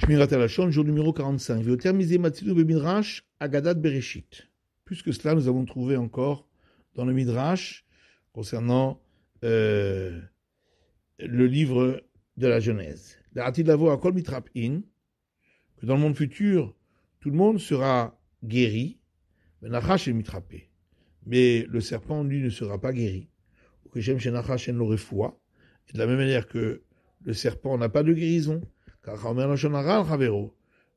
Shmirat Alashon, jour numéro 45. Veotermisé Matzilou Bemidrash, Agadat Bereshit. Plus que cela, nous avons trouvé encore dans le Midrash concernant le livre de la Genèse. L'arati de la voix à Kol Mitrap In, que dans le monde futur, tout le monde sera guéri, Nachash est mitrapé. Mais le serpent, lui, ne sera pas guéri. Que Shem Shenachash en l'orefoua. Et de la même manière que le serpent n'a pas de guérison,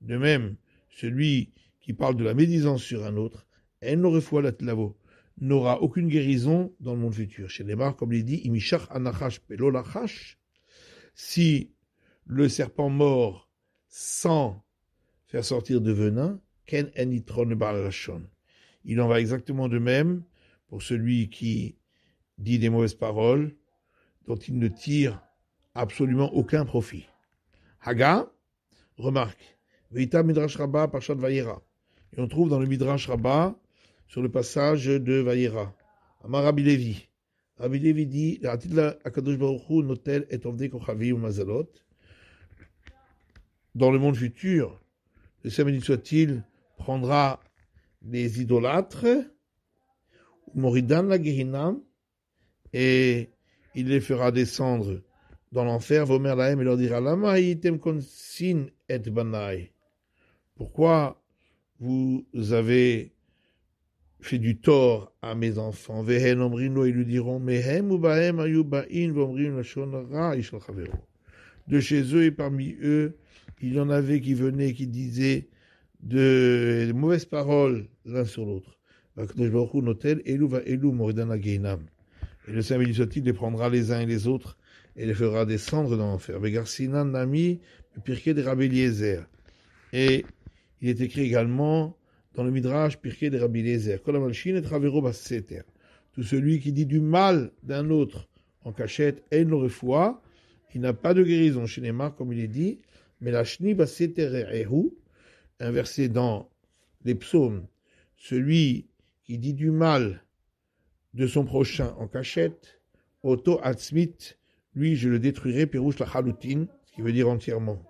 de même, celui qui parle de la médisance sur un autre, en l'orefoua la tlavo, n'aura aucune guérison dans le monde futur. Chez les marques, comme il dit, imishach anachash pelo lachash, si le serpent mord sans faire sortir de venin, ken enitron balashon. Il en va exactement de même pour celui qui dit des mauvaises paroles dont il ne tire absolument aucun profit. Haga, remarque, Veita Midrash Rabbah Parshat Vayera. Et on trouve dans le Midrash Rabbah sur le passage de Vayera. Amar Rabbi Levi. Rabbi Levi dit, Akadosh Baruch Hu notel et ovdei kochavi ou mazalot. Dans le monde futur, le Seigneur béni soit-il prendra les idolâtres, Moridan la Gehinam, et il les fera descendre dans l'enfer, Vomer Lahem, et leur dira, Lama item konsin et banai. Pourquoi vous avez fait du tort à mes enfants? Vehen omrino, ils lui diront, Mehem ou bahem ayu ba'in, vomrim lashon ra ishal chavero. De chez eux et parmi eux, il y en avait qui venaient, qui disaient de mauvaises paroles l'un sur l'autre. Et le Saint béni soit-il les prendra les uns et les autres et les fera descendre dans l'enfer. Et il est écrit également dans le Midrash Pirkei de Rabbi Eliezer, tout celui qui dit du mal d'un autre en cachette, il n'a pas de guérison chez les marques, comme il est dit, mais la shni baseterehu, un verset dans les psaumes, celui qui dit du mal de son prochain en cachette, Oto Atzmit, lui je le détruirai, Pirouche la Chalutin, ce qui veut dire entièrement.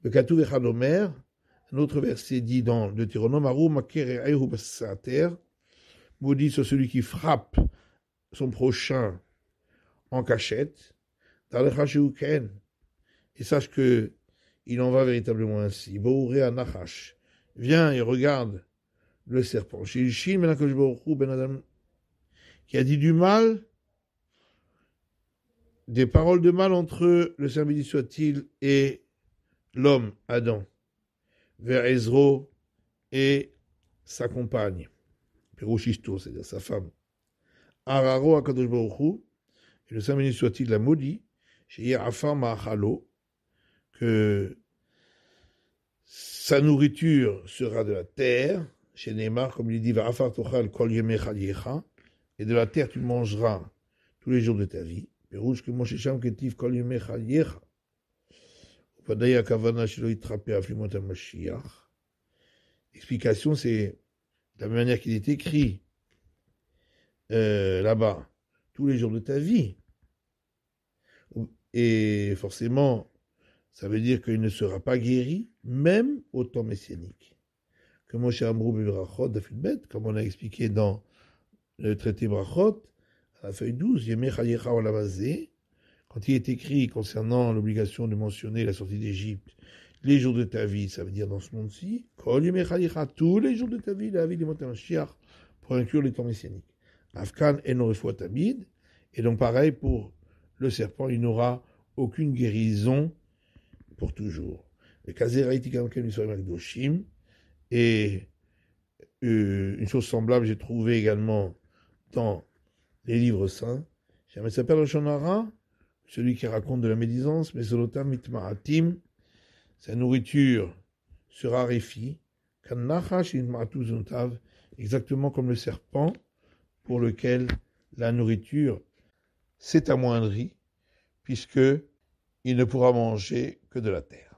Le Katou Vechadomer, un autre verset dit dans le Deutéronome, Aru Makerehu Basater, maudit sur celui qui frappe son prochain en cachette, Talechasheuken, et sache que il en va véritablement ainsi. Bouré à Nachash, viens et regarde le serpent. Shilshin Menakosh Baruchu Ben Adam, qui a dit du mal, des paroles de mal entre le Saint béni soit-il et l'homme, Adam, vers Ezro et sa compagne, Perouchisto, c'est-à-dire sa femme. Araro Akadosh Baruchu, et le Saint béni soit-il l'a maudit, chez Afar Ma'achalo, que sa nourriture sera de la terre, chez Neymar, comme il dit, Va'afar Tochal Kol Yemecha Yecha, et de la terre tu mangeras tous les jours de ta vie. Pérouche que Moshe Sham Ketiv Kol Yemecha Yecha. Vadaya Kavana Shelo Yitrape Aflimot HaMashiach. L'explication, c'est de la même manière qu'il est écrit là-bas, tous les jours de ta vie. Et forcément, ça veut dire qu'il ne sera pas guéri, même au temps messianique. Que Moshe Amrou Bevrachot Dafilbet, comme on a expliqué dans le traité Brachot, à la feuille 12, Yemecha Yecha Olamazé, quand il est écrit concernant l'obligation de mentionner la sortie d'Égypte, les jours de ta vie, ça veut dire dans ce monde-ci, Kol Yemecha Yecha, tous les jours de ta vie, la vie des montagnes Mashiach, pour inclure les temps messianiques. Afkan Enorefouat Tabid, et donc pareil pour le serpent, il n'aura aucune guérison pour toujours. Le Kazeraïti Kamken Yisraël Magdoshim, et une chose semblable, j'ai trouvé également dans les livres saints. Jamais s'appelle le Shonara, celui qui raconte de la médisance, mais Solotam Mitma'atim, sa nourriture se raréfie, Kannachash Mitma'atu Zonotav, exactement comme le serpent pour lequel la nourriture s'est amoindrie, puisque il ne pourra manger que de la terre.